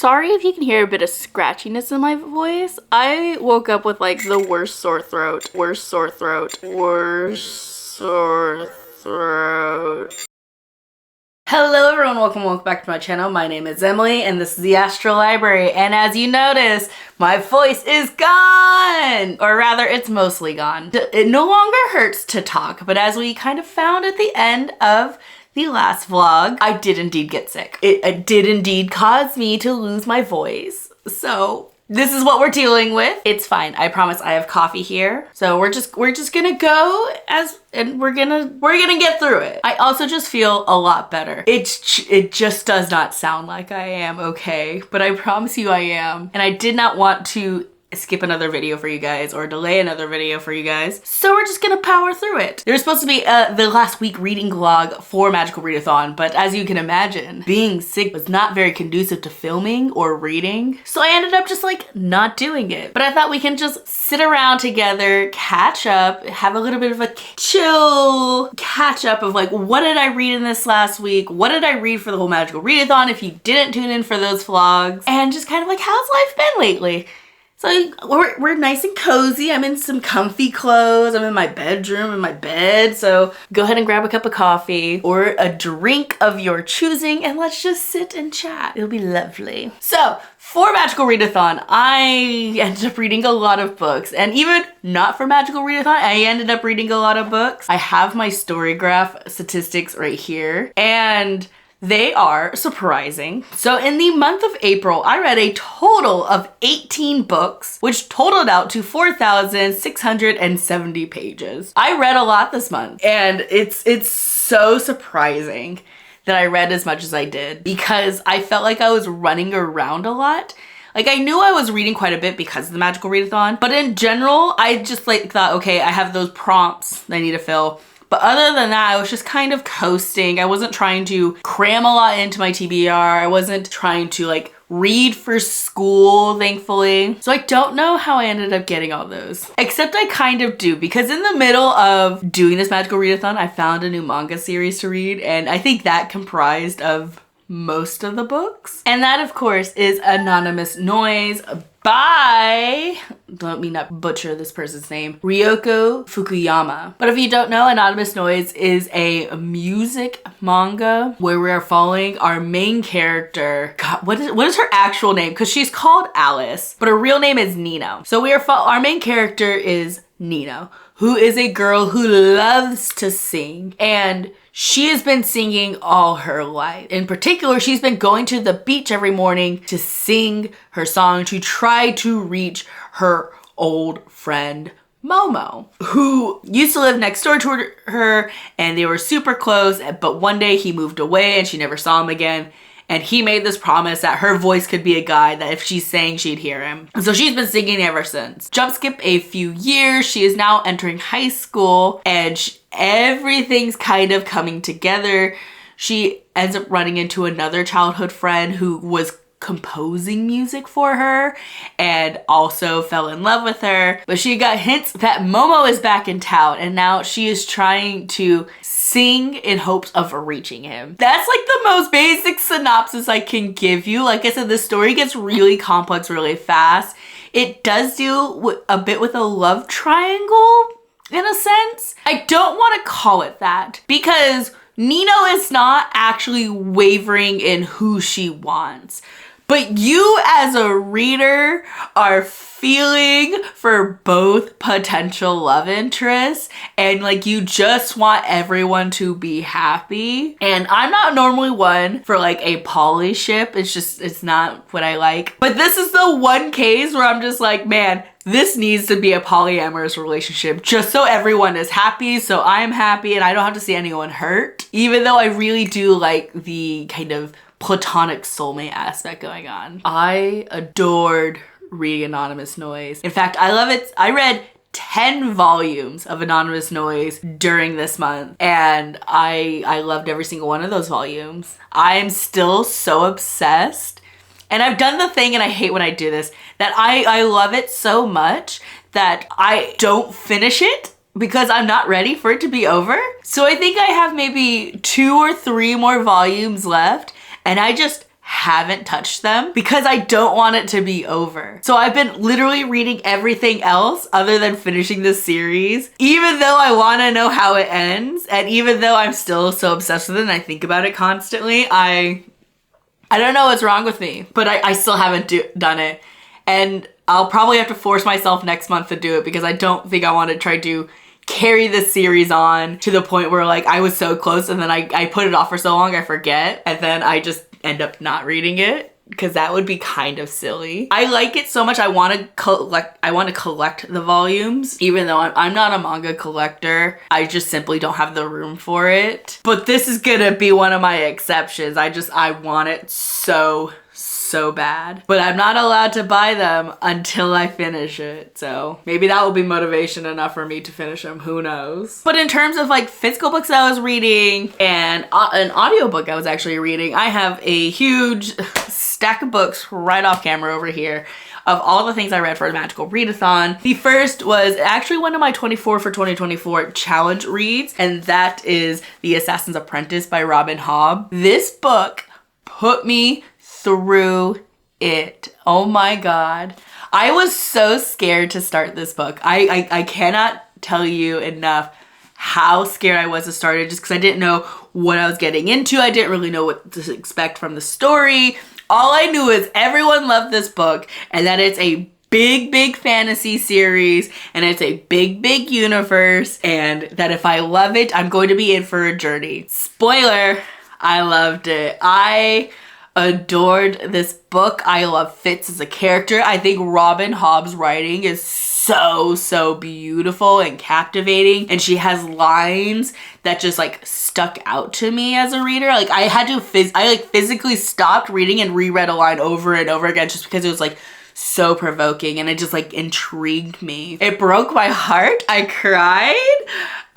Sorry if you can hear a bit of scratchiness in my voice. I woke up with like the worst sore throat. Hello everyone, welcome back to my channel. My name is Emily and this is the Astral Library, and as you notice, my voice is gone! Or rather, it's mostly gone. It no longer hurts to talk, but as we kind of found at the end of the last vlog, I did indeed get sick. It did indeed cause me to lose my voice. So this is what we're dealing with. It's fine. I promise I have coffee here. So we're just gonna go and we're gonna get through it. I also just feel a lot better. It just does not sound like I am okay, but I promise you I am. And I did not want to skip another video for you guys or delay another video for you guys. So we're just gonna power through it. There's supposed to be the last week reading vlog for Magical Readathon, but as you can imagine, being sick was not very conducive to filming or reading. So I ended up just like not doing it. But I thought we can just sit around together, catch up, have a little bit of a chill catch up of like, what did I read in this last week? What did I read for the whole Magical Readathon if you didn't tune in for those vlogs? And just kind of like, how's life been lately? So we're nice and cozy. I'm in some comfy clothes. I'm in my bedroom, in my bed. So go ahead and grab a cup of coffee or a drink of your choosing and let's just sit and chat. It'll be lovely. So for Magical Readathon, I ended up reading a lot of books, and even not for Magical Readathon, I ended up reading a lot of books. I have my story graph statistics right here, and they are surprising. So in the month of April, I read a total of 18 books, which totaled out to 4,670 pages. I read a lot this month, and it's so surprising that I read as much as I did because I felt like I was running around a lot. Like, I knew I was reading quite a bit because of the Magical Readathon, but in general, I just like thought, okay, I have those prompts that I need to fill. But other than that, I was just kind of coasting. I wasn't trying to cram a lot into my TBR. I wasn't trying to like read for school, thankfully. So I don't know how I ended up getting all those. Except I kind of do, because in the middle of doing this Magical Readathon, I found a new manga series to read, and I think that comprised of most of the books. And that, of course, is Anonymous Noise by, let me not butcher this person's name, Ryoko Fukuyama. But if you don't know, Anonymous Noise is a music manga where we are following our main character. God, what is her actual name? Because she's called Alice, but her real name is Nino. So our main character is Nino, who is a girl who loves to sing, and she has been singing all her life. In particular, she's been going to the beach every morning to sing her song to try to reach her old friend Momo, who used to live next door to her, and they were super close, but one day he moved away and she never saw him again. And he made this promise that her voice could be a guide, that if she sang, she'd hear him. So she's been singing ever since. Jump skip a few years, she is now entering high school, and everything's kind of coming together. She ends up running into another childhood friend who was composing music for her and also fell in love with her. But she got hints that Momo is back in town, and now she is trying to sing in hopes of reaching him. That's like the most basic synopsis I can give you. Like I said, the story gets really complex really fast. It does deal a bit with a love triangle in a sense. I don't want to call it that because Nino is not actually wavering in who she wants. But you as a reader are feeling for both potential love interests, and like you just want everyone to be happy. And I'm not normally one for like a poly ship. It's not what I like. But this is the one case where I'm just like, man, this needs to be a polyamorous relationship just so everyone is happy, so I'm happy and I don't have to see anyone hurt. Even though I really do like the kind of platonic soulmate aspect going on. I adored reading Anonymous Noise. In fact, I love it. I read 10 volumes of Anonymous Noise during this month, and I loved every single one of those volumes. I am still so obsessed, and I've done the thing, and I hate when I do this, that I love it so much that I don't finish it because I'm not ready for it to be over. So I think I have maybe 2 or 3 more volumes left, and I just haven't touched them because I don't want it to be over. So I've been literally reading everything else other than finishing this series, even though I want to know how it ends, and even though I'm still so obsessed with it and I think about it constantly. I don't know what's wrong with me, but I still haven't done it. And I'll probably have to force myself next month to do it because I don't think I want to try to carry this series on to the point where like I was so close and then I put it off for so long I forget and then I just end up not reading it, because that would be kind of silly. I like it so much I want to collect the volumes, even though I'm not a manga collector. I just simply don't have the room for it. But this is gonna be one of my exceptions. I want it so bad, but I'm not allowed to buy them until I finish it. So maybe that will be motivation enough for me to finish them. Who knows? But in terms of like physical books that I was reading and an audiobook I was actually reading, I have a huge stack of books right off camera over here of all the things I read for the Magical Readathon. The first was actually one of my 24 for 2024 challenge reads, and that is The Assassin's Apprentice by Robin Hobb. This book put me through it. Oh my god. I was so scared to start this book. I cannot tell you enough how scared I was to start it, just because I didn't know what I was getting into. I didn't really know what to expect from the story. All I knew is everyone loved this book and that it's a big fantasy series and it's a big universe, and that if I love it, I'm going to be in for a journey. Spoiler, I loved it. I adored this book. I love Fitz as a character. I think Robin Hobb's writing is so beautiful and captivating, and she has lines that just like stuck out to me as a reader. Like I had to physically stopped reading and reread a line over and over again just because it was like so provoking and it just like intrigued me. It broke my heart. I cried.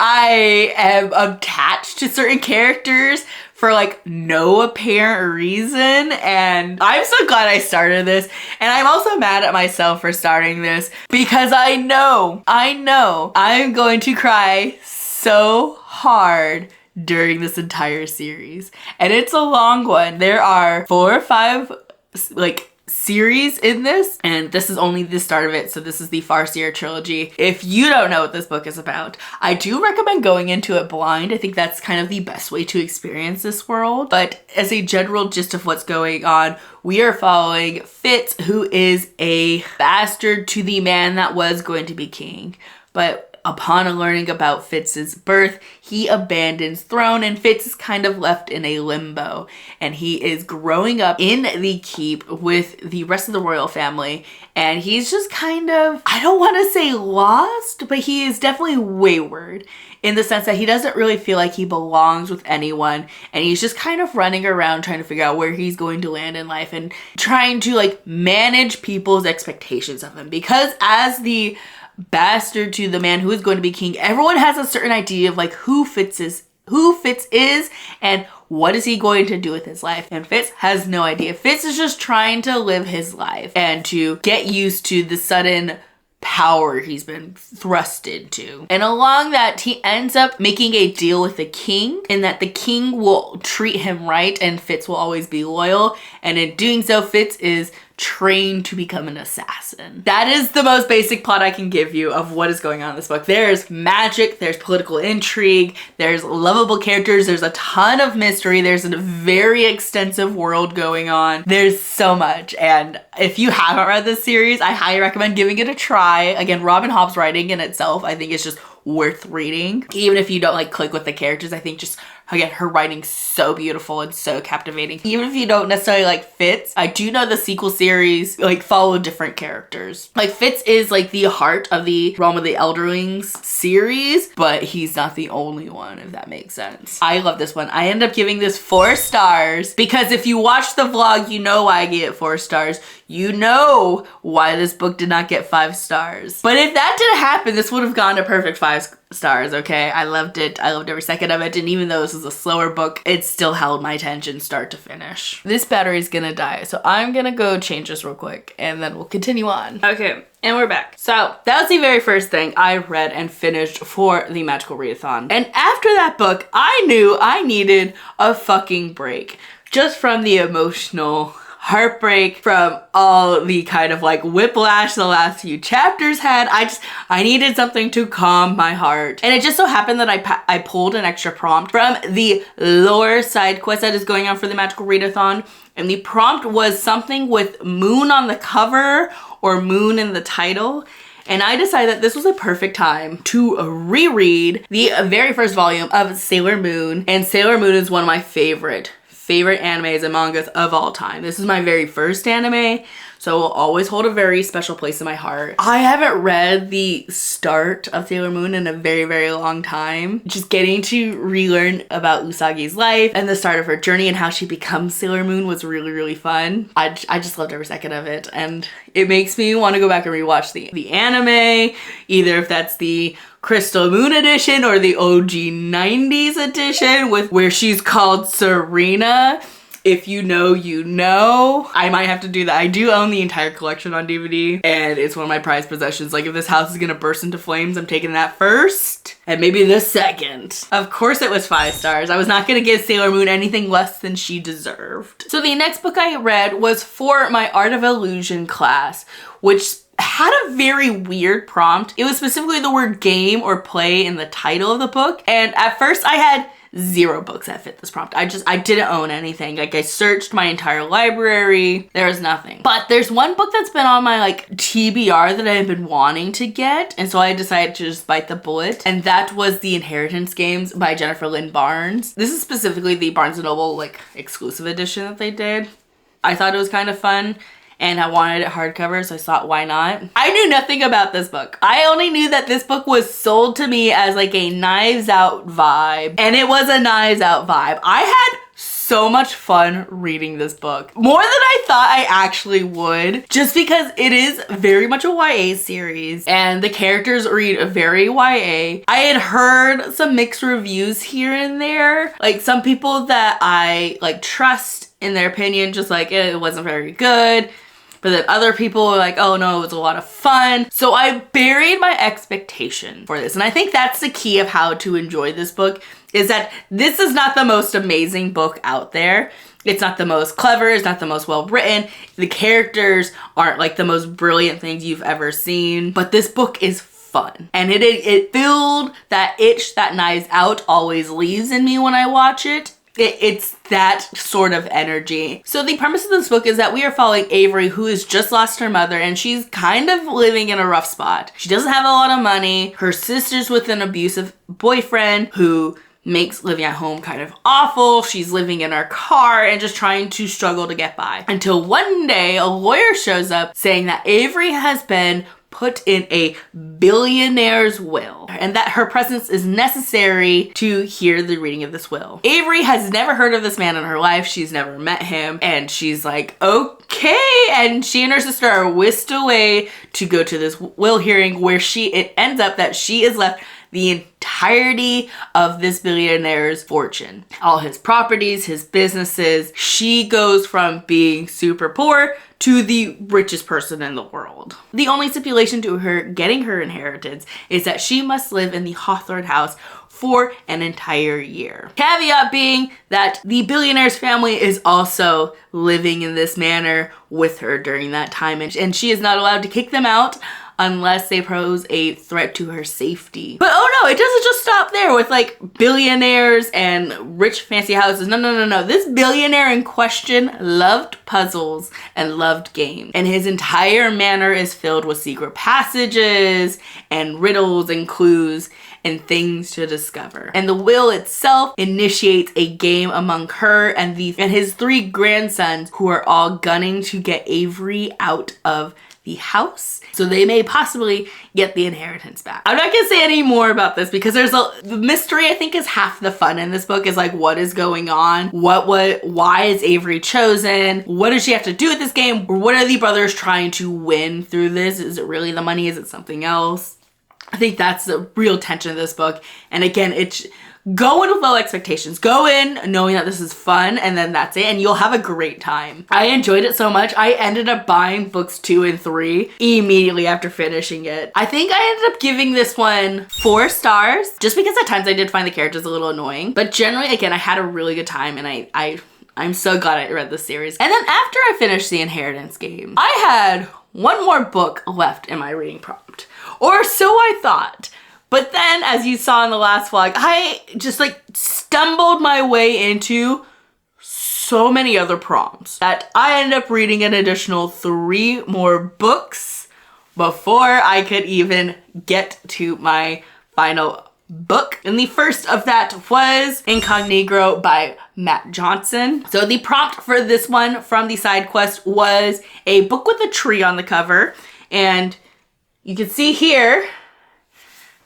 I am attached to certain characters for like no apparent reason, and I'm so glad I started this, and I'm also mad at myself for starting this because I know I'm going to cry so hard during this entire series, and it's a long one. There are 4 or 5 like series in this, and this is only the start of it. So this is the Farseer trilogy. If you don't know what this book is about, I do recommend going into it blind. I think that's kind of the best way to experience this world. But as a general gist of what's going on, we are following Fitz, who is a bastard to the man that was going to be king. But upon learning about Fitz's birth, he abandons throne, and Fitz is kind of left in a limbo. And he is growing up in the keep with the rest of the royal family. And he's just kind of, I don't want to say lost, but he is definitely wayward in the sense that he doesn't really feel like he belongs with anyone. And he's just kind of running around trying to figure out where he's going to land in life and trying to like manage people's expectations of him. Because as the bastard to the man who is going to be king, everyone has a certain idea of like who Fitz is and what is he going to do with his life. And Fitz has no idea. Fitz is just trying to live his life and to get used to the sudden power he's been thrust into. And along that, he ends up making a deal with the king, in that the king will treat him right and Fitz will always be loyal. And in doing so, Fitz is trained to become an assassin. That is the most basic plot I can give you of what is going on in this book. There's magic, there's political intrigue, there's lovable characters, there's a ton of mystery, there's a very extensive world going on. There's so much, and if you haven't read this series, I highly recommend giving it a try. Again, Robin Hobb's writing in itself, I think, is just worth reading. Even if you don't like click with the characters, I think just, again, her writing's so beautiful and so captivating. Even if you don't necessarily like Fitz, I do know the sequel series like follow different characters. Like Fitz is like the heart of the Realm of the Elderlings series, but he's not the only one, if that makes sense. I love this one. I end up giving this 4 stars because if you watch the vlog, you know why I gave it 4 stars. You know why this book did not get 5 stars. But if that didn't happen, this would have gone a perfect 5 stars, okay? I loved it. I loved every second of it. And even though this is a slower book, it still held my attention start to finish. This battery's gonna die, so I'm gonna go change this real quick and then we'll continue on. Okay, and we're back. So that was the very first thing I read and finished for the Magical Readathon. And after that book, I knew I needed a fucking break. just from the emotional heartbreak, from all the kind of like whiplash the last few chapters had. I needed something to calm my heart. And it just so happened that I pulled an extra prompt from the lore side quest that is going on for the Magical Readathon. And the prompt was something with moon on the cover or moon in the title. And I decided that this was a perfect time to reread the very first volume of Sailor Moon. And Sailor Moon is one of my favorite animes and mangas of all time. This is my very first anime, so it will always hold a very special place in my heart. I haven't read the start of Sailor Moon in a very, very long time. Just getting to relearn about Usagi's life and the start of her journey and how she becomes Sailor Moon was really, really fun. I just loved every second of it, and it makes me want to go back and rewatch the anime, either if that's the Crystal Moon edition or the OG 90s edition with where she's called Serena. If you know, you know. I might have to do that. I do own the entire collection on DVD, and it's one of my prized possessions. Like, if this house is gonna burst into flames, I'm taking that first, and maybe the second. Of course it was 5 stars. I was not gonna give Sailor Moon anything less than she deserved. So the next book I read was for my Art of Illusion class, which had a very weird prompt. It was specifically the word game or play in the title of the book. And at first I had 0 books that fit this prompt. I didn't own anything. Like, I searched my entire library. There was nothing. But there's one book that's been on my like TBR that I've been wanting to get. And so I decided to just bite the bullet. And that was The Inheritance Games by Jennifer Lynn Barnes. This is specifically the Barnes & Noble like exclusive edition that they did. I thought it was kind of fun, and I wanted it hardcover, so I thought, why not? I knew nothing about this book. I only knew that this book was sold to me as like a Knives Out vibe, and it was a Knives Out vibe. I had so much fun reading this book. More than I thought I actually would, just because it is very much a YA series, and the characters read very YA. I had heard some mixed reviews here and there. Like, some people that I like trust in their opinion, just like, it wasn't very good. But then other people were like, oh no, it was a lot of fun. So I buried my expectation for this. And I think that's the key of how to enjoy this book, is that this is not the most amazing book out there. It's not the most clever, it's not the most well written. The characters aren't like the most brilliant things you've ever seen. But this book is fun. And it filled that itch that Knives Out always leaves in me when I watch it. It's that sort of energy. So the premise of this book is that we are following Avery, who has just lost her mother, and she's kind of living in a rough spot. She doesn't have a lot of money. Her sister's with an abusive boyfriend who makes living at home kind of awful. She's living in her car and just trying to struggle to get by. Until one day, a lawyer shows up saying that Avery has been put in a billionaire's will, and that her presence is necessary to hear the reading of this will. Avery has never heard of this man in her life. She's never met him, and she's like, okay. And she and her sister are whisked away to go to this will hearing, where it ends up that she is left the entirety of this billionaire's fortune. All his properties, his businesses. She goes from being super poor to the richest person in the world. The only stipulation to her getting her inheritance is that she must live in the Hawthorne house for an entire year. Caveat being that the billionaire's family is also living in this manor with her during that time, and she is not allowed to kick them out unless they pose a threat to her safety. But oh no, it doesn't just stop there with like billionaires and rich fancy houses. No. This billionaire in question loved puzzles and loved games. And his entire manor is filled with secret passages and riddles and clues and things to discover. And the will itself initiates a game among her and his 3 grandsons, who are all gunning to get Avery out of the house so they may possibly get the inheritance back. I'm not gonna say any more about this because the mystery, I think, is half the fun in this book, is like, what is going on? Why is Avery chosen? What does she have to do with this game? Or what are the brothers trying to win through this? Is it really the money? Is it something else? I think that's the real tension of this book. And again, go in with low expectations. Go in knowing that this is fun, and then that's it, and you'll have a great time. I enjoyed it so much. I ended up buying books 2 and 3 immediately after finishing it. I think I ended up giving this one 4 stars, just because at times I did find the characters a little annoying. But generally, again, I had a really good time, and I I'm so glad I read this series. And then after I finished the Inheritance game, I had one more book left in my reading prompt. Or so I thought. But then, as you saw in the last vlog, I just like stumbled my way into so many other prompts that I ended up reading an additional 3 more books before I could even get to my final book. And the first of that was Incognegro by Matt Johnson. So the prompt for this one from the side quest was a book with a tree on the cover. And you can see here,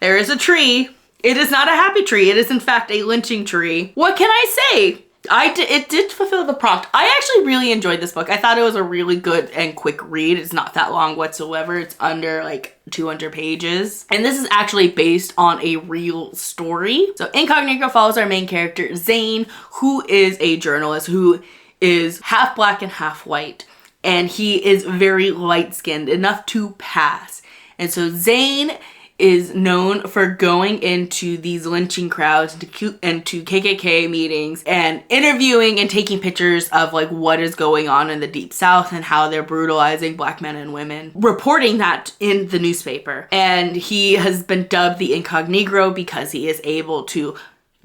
there is a tree. It is not a happy tree. It is in fact a lynching tree. What can I say? It did fulfill the prompt. I actually really enjoyed this book. I thought it was a really good and quick read. It's not that long whatsoever. It's under like 200 pages. And this is actually based on a real story. So Incognegro follows our main character, Zane, who is a journalist who is half black and half white. And he is very light-skinned, enough to pass. And so Zane is known for going into these lynching crowds and to KKK meetings and interviewing and taking pictures of like what is going on in the Deep South and how they're brutalizing black men and women, reporting that in the newspaper. And he has been dubbed the Incognegro because he is able to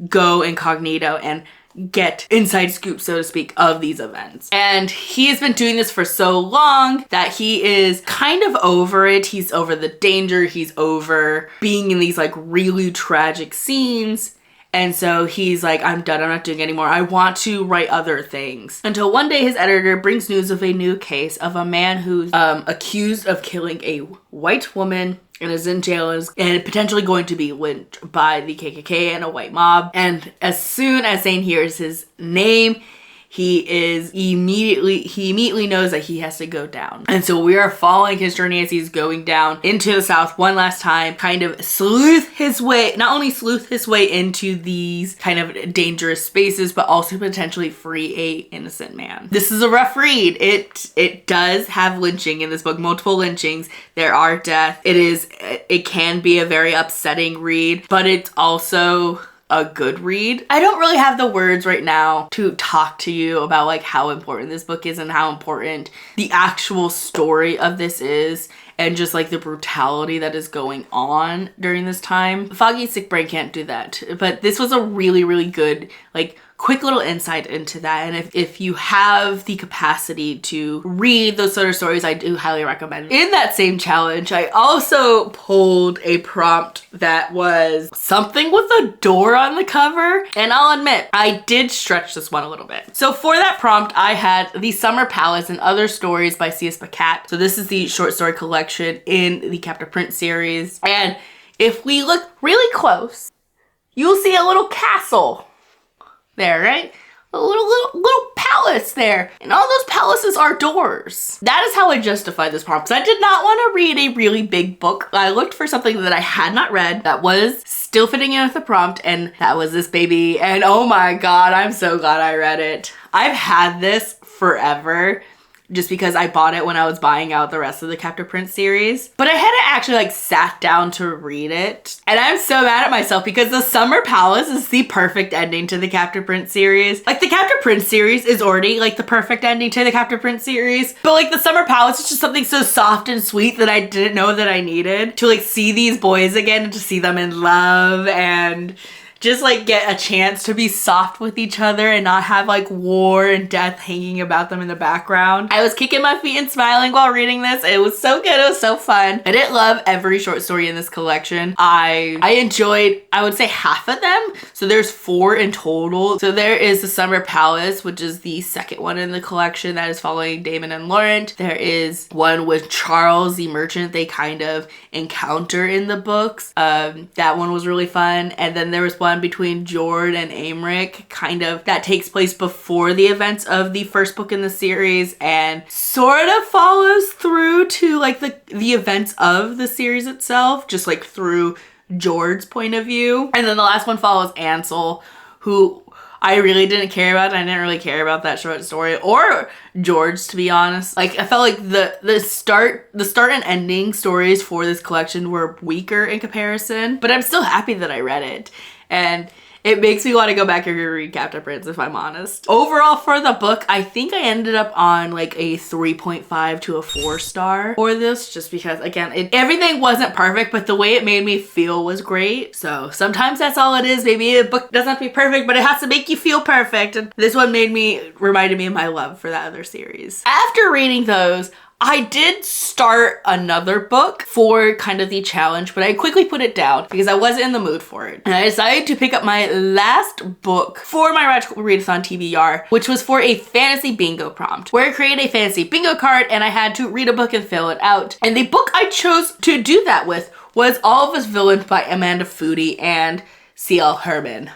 go incognito and get inside scoop, so to speak, of these events. And he has been doing this for so long that he is kind of over it. He's over the danger. He's over being in these like really tragic scenes. And so he's like, I'm done. I'm not doing it anymore. I want to write other things. Until one day his editor brings news of a new case of a man who's accused of killing a white woman and is in jail and potentially going to be lynched by the KKK and a white mob. And as soon as Zane hears his name, he immediately knows that he has to go down. And so we are following his journey as he's going down into the South one last time, kind of not only sleuth his way into these kind of dangerous spaces, but also potentially free a innocent man. This is a rough read. It does have lynching in this book, multiple lynchings. There are deaths. It can be a very upsetting read, but it's also a good read. I don't really have the words right now to talk to you about like how important this book is and how important the actual story of this is and just like the brutality that is going on during this time. Foggy Sick Brain can't do that, but this was a really, really good like quick little insight into that. And if you have the capacity to read those sort of stories, I do highly recommend it. In that same challenge, I also pulled a prompt that was something with a door on the cover. And I'll admit, I did stretch this one a little bit. So for that prompt, I had The Summer Palace and Other Stories by C.S. Pacat. So this is the short story collection in the Captain Prince series. And if we look really close, you'll see a little castle there, right? A little palace there. And all those palaces are doors. That is how I justify this prompt. I did not want to read a really big book. I looked for something that I had not read that was still fitting in with the prompt, and that was this baby. And oh my God, I'm so glad I read it. I've had this forever, just because I bought it when I was buying out the rest of the Captain Prince series. But I hadn't actually like sat down to read it. And I'm so mad at myself because The Summer Palace is the perfect ending to the Captain Prince series. Like the Captain Prince series is already like the perfect ending to the Captain Prince series. But like The Summer Palace is just something so soft and sweet that I didn't know that I needed to like see these boys again and to see them in love and just like get a chance to be soft with each other and not have like war and death hanging about them in the background. I was kicking my feet and smiling while reading this. It was so good. It was so fun. I didn't love every short story in this collection. I enjoyed, I would say, half of them. So there's 4 in total. So there is The Summer Palace, which is the second one in the collection that is following Damon and Laurent. There is one with Charles, the merchant they kind of encounter in the books. That one was really fun. And then there was one between Jord and Aymeric, kind of, that takes place before the events of the first book in the series and sort of follows through to like the events of the series itself, just like through Jord's point of view. And then the last one follows Ansel, who I really didn't care about. I didn't really care about that short story or George, to be honest. Like I felt like the start and ending stories for this collection were weaker in comparison, but I'm still happy that I read it. And it makes me want to go back and reread Captain Prince, if I'm honest. Overall for the book, I think I ended up on like a 3.5 to a 4 star for this, just because again, everything wasn't perfect, but the way it made me feel was great. So sometimes that's all it is. Maybe a book doesn't have to be perfect, but it has to make you feel perfect. And this one reminded me of my love for that other series. After reading those, I did start another book for kind of the challenge, but I quickly put it down because I wasn't in the mood for it. And I decided to pick up my last book for my Magical Readathon TBR, which was for a fantasy bingo prompt, where I created a fantasy bingo card and I had to read a book and fill it out. And the book I chose to do that with was All of Us Villains by Amanda Foody and C.L. Herman.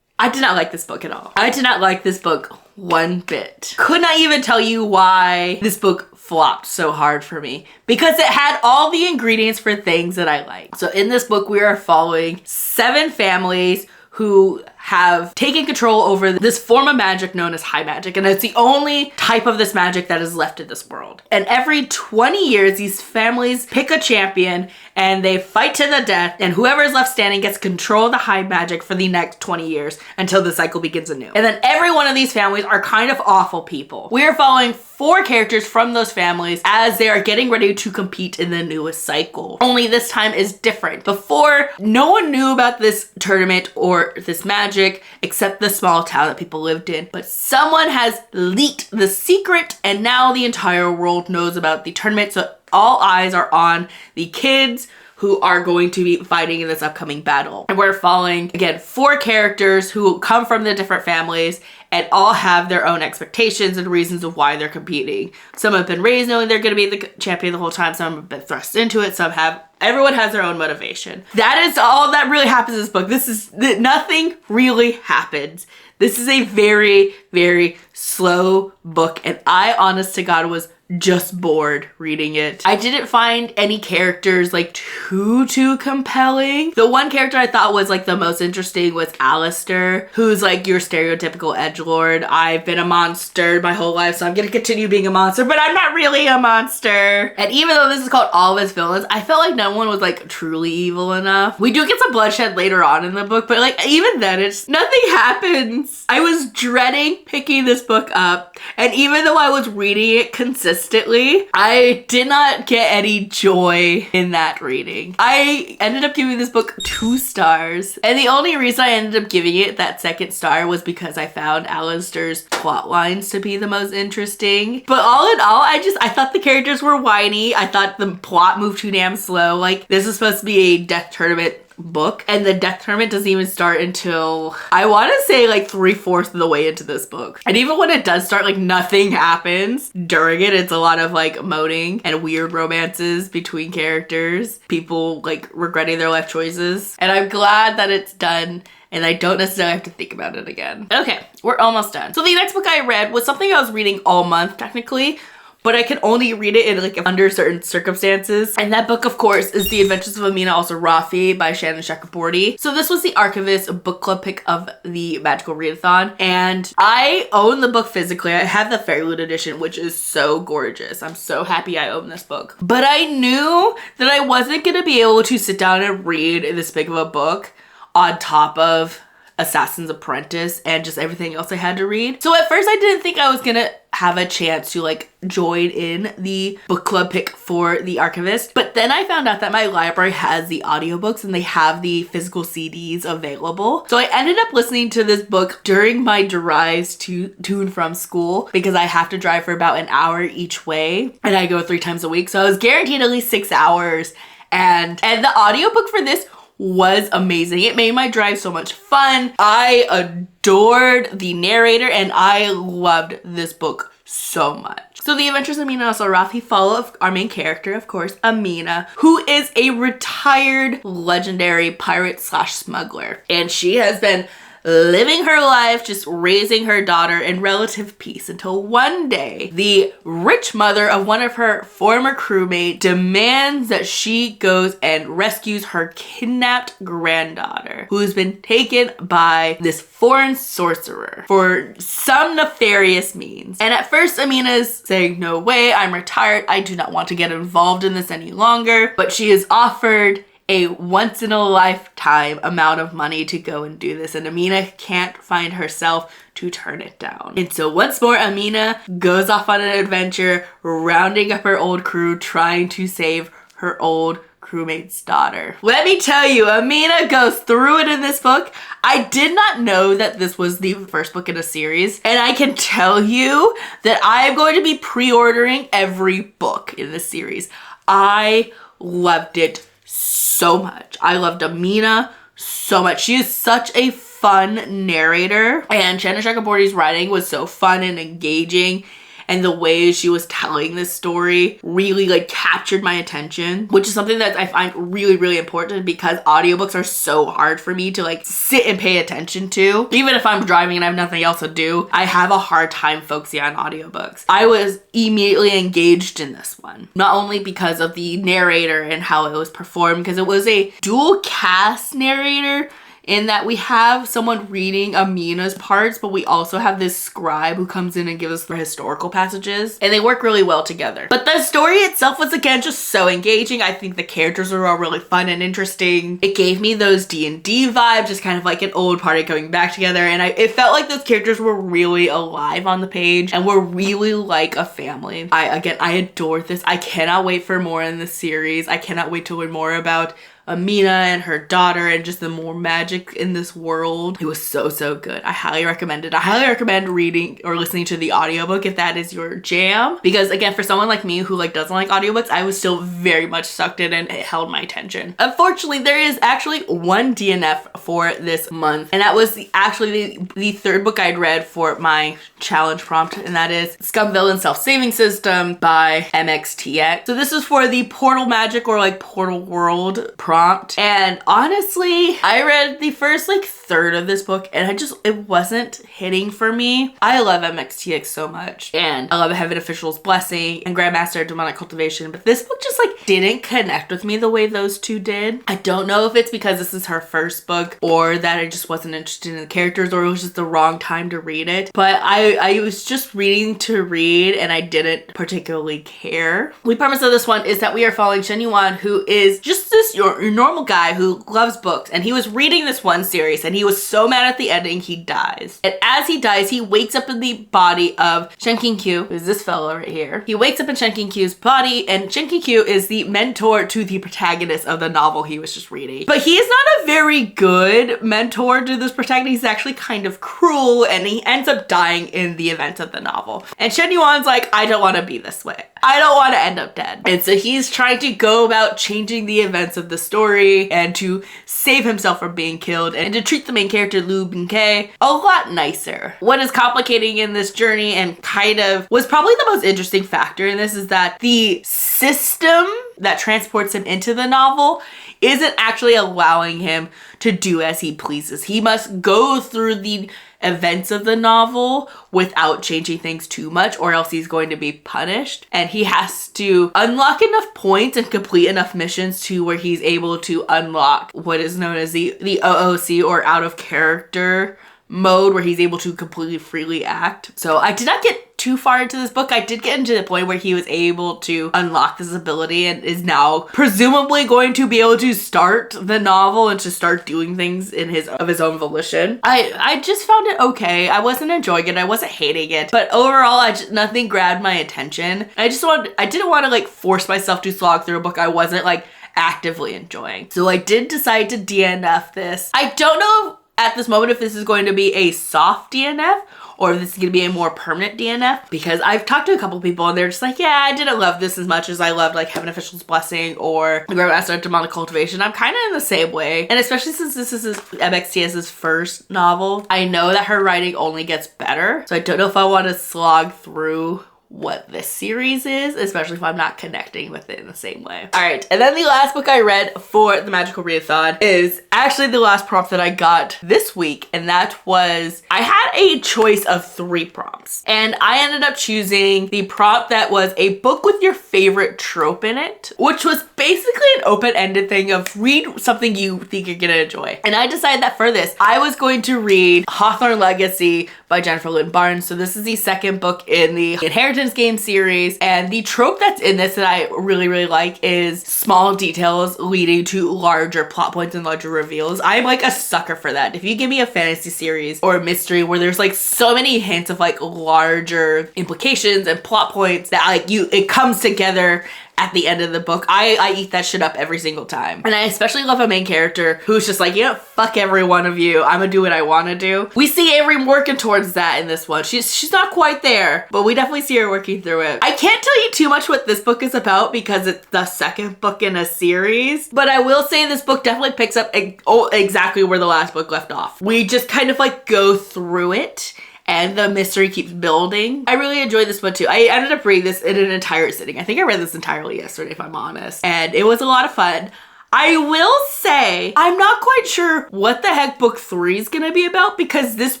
I did not like this book at all. I did not like this book one bit. Could not even tell you why this book flopped so hard for me, because it had all the ingredients for things that I like. So in this book, we are following 7 families who have taken control over this form of magic known as high magic, and it's the only type of this magic that is left in this world. And every 20 years, these families pick a champion and they fight to the death, and whoever is left standing gets control of the high magic for the next 20 years until the cycle begins anew. And then every one of these families are kind of awful people. We are following 4 characters from those families as they are getting ready to compete in the newest cycle. Only this time is different. Before, no one knew about this tournament or this magic except the small town that people lived in. But someone has leaked the secret, and now the entire world knows about the tournament. So all eyes are on the kids who are going to be fighting in this upcoming battle. And we're following, again, 4 characters who come from the different families and all have their own expectations and reasons of why they're competing. Some have been raised knowing they're going to be the champion the whole time. Some have been thrust into it. Some have. Everyone has their own motivation. That is all that really happens in this book. Nothing really happens. This is a very, very slow book, and I, honest to God, was just bored reading it. I didn't find any characters like too compelling. The one character I thought was like the most interesting was Alistair, who's like your stereotypical edgelord. I've been a monster my whole life, so I'm gonna continue being a monster, but I'm not really a monster. And even though this is called All of Us Villains, I felt like no one was like truly evil enough. We do get some bloodshed later on in the book, but like even then, nothing happens. I was dreading picking this book up, and even though I was reading it consistently, I did not get any joy in that reading. I ended up giving this book 2 stars, and the only reason I ended up giving it that 2nd star was because I found Alistair's plot lines to be the most interesting. But all in all, I thought the characters were whiny. I thought the plot moved too damn slow. Like, this is supposed to be a death tournament book, and the death tournament doesn't even start until I want to say like 3/4 of the way into this book. And even when it does start, like nothing happens during it. It's a lot of like moaning and weird romances between characters, people like regretting their life choices. And I'm glad that it's done and I don't necessarily have to think about it again. Okay, we're almost done. So the next book I read was something I was reading all month technically, but I can only read it in like under certain circumstances. And that book, of course, is The Adventures of Amina Al-Sirafi by Shannon Chakraborty. So this was the Archivist book club pick of the Magical Readathon, and I own the book physically. I have the Fairyloot edition, which is so gorgeous. I'm so happy I own this book. But I knew that I wasn't gonna be able to sit down and read this big of a book on top of Assassin's Apprentice and just everything else I had to read. So at first I didn't think I was gonna have a chance to like join in the book club pick for the Archivist, but then I found out that my library has the audiobooks and they have the physical CDs available. So I ended up listening to this book during my drives to and from school, because I have to drive for about an hour each way and I go 3 times a week, so I was guaranteed at least 6 hours. And the audiobook for this was amazing. It made my drive so much fun. I adored the narrator and I loved this book so much. So The Adventures of Amina Al-Sirafi follow our main character, of course, Amina, who is a retired legendary pirate / smuggler. And she has been living her life, just raising her daughter in relative peace, until one day the rich mother of one of her former crewmates demands that she goes and rescues her kidnapped granddaughter, who's been taken by this foreign sorcerer for some nefarious means. And at first Amina's saying, no way, I'm retired, I do not want to get involved in this any longer, but she is offered a once in a lifetime amount of money to go and do this, and Amina can't find herself to turn it down. And so once more, Amina goes off on an adventure, rounding up her old crew, trying to save her old crewmate's daughter. Let me tell you, Amina goes through it in this book. I did not know that this was the first book in a series, and I can tell you that I am going to be pre-ordering every book in this series. I loved it so much. I loved Amina so much. She is such a fun narrator, and Shanna Chakraborty's writing was so fun and engaging, and the way she was telling this story really like captured my attention, which is something that I find really, really important because audiobooks are so hard for me to like sit and pay attention to. Even if I'm driving and I have nothing else to do, I have a hard time focusing on audiobooks. I was immediately engaged in this one, not only because of the narrator and how it was performed, because it was a dual cast narrator, in that we have someone reading Amina's parts, but we also have this scribe who comes in and gives us the historical passages, and they work really well together. But the story itself was, again, just so engaging. I think the characters were all really fun and interesting. It gave me those D&D vibes, just kind of like an old party going back together, and it felt like those characters were really alive on the page and were really like a family. I adored this. I cannot wait for more in this series. I cannot wait to learn more about Amina and her daughter and just the more magic in this world. It was so, so good. I highly recommend it. I highly recommend reading or listening to the audiobook if that is your jam. Because again, for someone like me who like doesn't like audiobooks, I was still very much sucked in and it held my attention. Unfortunately, there is actually one DNF for this month, and that was actually the third book I'd read for my challenge prompt, and that is Scum Villain Self-Saving System by MXTX. So this is for the Portal Magic or like Portal World prompt, and honestly, I read the first like third of this book and it wasn't hitting for me. I love MXTX so much, and I love Heaven Official's Blessing and Grandmaster Demonic Cultivation, but this book just like didn't connect with me the way those two did. I don't know if it's because this is her first book or that I just wasn't interested in the characters, or it was just the wrong time to read it, but I was just reading to read and I didn't particularly care. The premise of this one is that we are following Shen Yuan, who is just this your normal guy who loves books, and he was reading this one series and he was so mad at the ending he dies. And as he dies, he wakes up in the body of Shen Qiu, who's this fellow right here. He wakes up in Shen Qiu's body, and Shen Qiu is the mentor to the protagonist of the novel he was just reading. But he is not a very good mentor to this protagonist. He's actually kind of cruel, and he ends up dying in the events of the novel. And Shen Yuan's like, I don't want to be this way. I don't want to end up dead. And so he's trying to go about changing the events of the story and to save himself from being killed and to treat the main character, Lu Binkei, a lot nicer. What is complicating in this journey and kind of was probably the most interesting factor in this is that the system that transports him into the novel isn't actually allowing him to do as he pleases. He must go through the events of the novel without changing things too much, or else he's going to be punished. And he has to unlock enough points and complete enough missions to where he's able to unlock what is known as the OOC, or out of character mode, where he's able to completely freely act. So I did not get too far into this book. I did get into the point where he was able to unlock this ability and is now presumably going to be able to start the novel and to start doing things of his own volition. I just found it okay. I wasn't enjoying it. I wasn't hating it, but overall, nothing grabbed my attention. I didn't want to like force myself to slog through a book I wasn't like actively enjoying. So I did decide to DNF this. I don't know at this moment if this is going to be a soft DNF or if this is going to be a more permanent DNF, because I've talked to a couple people and they're just like, yeah, I didn't love this as much as I loved like Heaven Official's Blessing or Grandmaster Demonic Cultivation. I'm kind of in the same way, and especially since this is MXTS's first novel, I know that her writing only gets better, so I don't know if I want to slog through what this series is, especially if I'm not connecting with it in the same way. All right, and then the last book I read for the Magical Readathon is actually the last prompt that I got this week, and that was, I had a choice of 3 prompts, and I ended up choosing the prompt that was a book with your favorite trope in it, which was basically an open-ended thing of read something you think you're gonna enjoy. And I decided that for this, I was going to read Hawthorne Legacy by by Jennifer Lynn Barnes. So this is the second book in the Inheritance game series, and the trope that's in this that I really, really like is small details leading to larger plot points and larger reveals. I'm like a sucker for that. If you give me a fantasy series or a mystery where there's like so many hints of like larger implications and plot points that like it comes together at the end of the book, I eat that shit up every single time. And I especially love a main character who's just like, you know, fuck every one of you. I'm gonna do what I want to do. We see Avery working towards that in this one. She's not quite there, but we definitely see her working through it. I can't tell you too much what this book is about because it's the second book in a series, but I will say this book definitely picks up exactly where the last book left off. We just kind of like go through it, and the mystery keeps building. I really enjoyed this one too. I ended up reading this in an entire sitting. I think I read this entirely yesterday, if I'm honest. And it was a lot of fun. I will say, I'm not quite sure what the heck book 3 is gonna be about, because this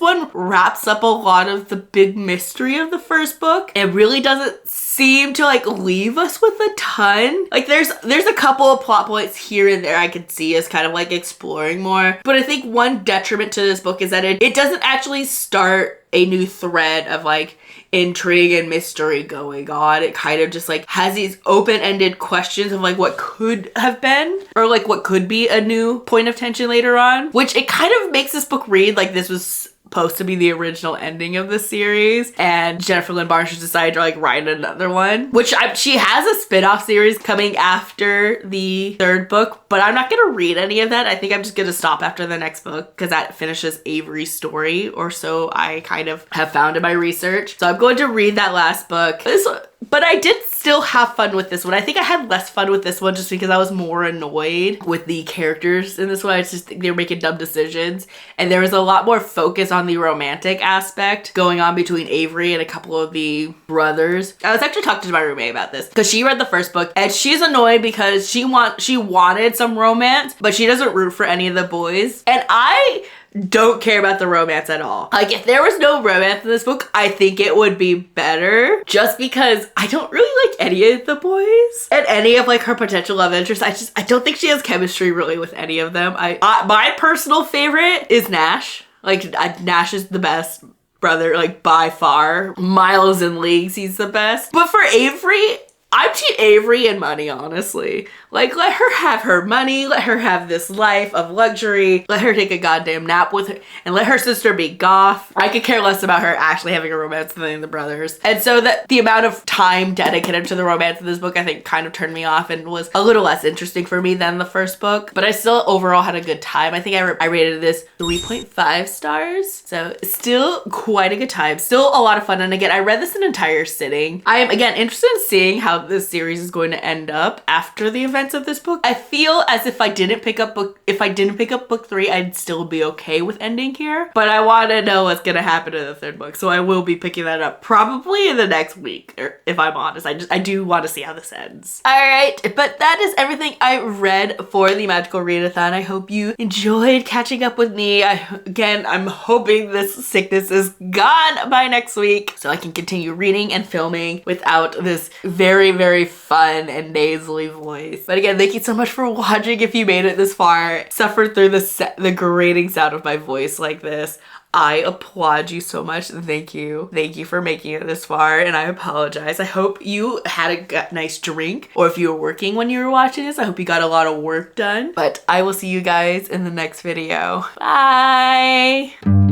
one wraps up a lot of the big mystery of the first book. It really doesn't seem to like leave us with a ton. Like there's a couple of plot points here and there I could see as kind of like exploring more. But I think one detriment to this book is that it doesn't actually start a new thread of like intrigue and mystery going on. It kind of just like has these open-ended questions of like what could have been, or like what could be a new point of tension later on, which it kind of makes this book read like this was supposed to be the original ending of the series, and Jennifer Lynn Barnes just decided to like write another one, which she has a spin-off series coming after the third book, but I'm not gonna read any of that. I think I'm just gonna stop after the next book because that finishes Avery's story, or so I kind of have found in my research. So I'm going to read that last book. But I did still have fun with this one. I think I had less fun with this one just because I was more annoyed with the characters in this one. I just think they were making dumb decisions. And there was a lot more focus on the romantic aspect going on between Avery and a couple of the brothers. I was actually talking to my roommate about this because she read the first book and she's annoyed because she wanted some romance, but she doesn't root for any of the boys. And I don't care about the romance at all. Like if there was no romance in this book, I think it would be better, just because I don't really like any of the boys and any of like her potential love interests. I don't think she has chemistry really with any of them. My personal favorite is Nash. Like Nash is the best brother, like by far, miles and leagues he's the best. But for Avery, I'm Team Avery and money, honestly. Like, let her have her money, let her have this life of luxury, let her take a goddamn nap with her, and let her sister be goth. I could care less about her actually having a romance than the brothers. And so that the amount of time dedicated to the romance in this book, I think kind of turned me off and was a little less interesting for me than the first book. But I still overall had a good time. I think I rated this 3.5 stars. So still quite a good time. Still a lot of fun. And again, I read this an entire sitting. I am again interested in seeing how this series is going to end up after the events of this book. I feel as if I didn't pick up book 3, I'd still be okay with ending here, but I want to know what's gonna happen in the third book, so I will be picking that up probably in the next week, or if I'm honest. I do want to see how this ends. All right, but that is everything I read for the Magical Readathon. I hope you enjoyed catching up with me. Again, I'm hoping this sickness is gone by next week so I can continue reading and filming without this very, very fun and nasally voice. But again, thank you so much for watching. If you made it this far, suffered through the grating sound of my voice like this, I applaud you so much. Thank you. Thank you for making it this far, and I apologize. I hope you had a nice drink, or if you were working when you were watching this, I hope you got a lot of work done. But I will see you guys in the next video. Bye!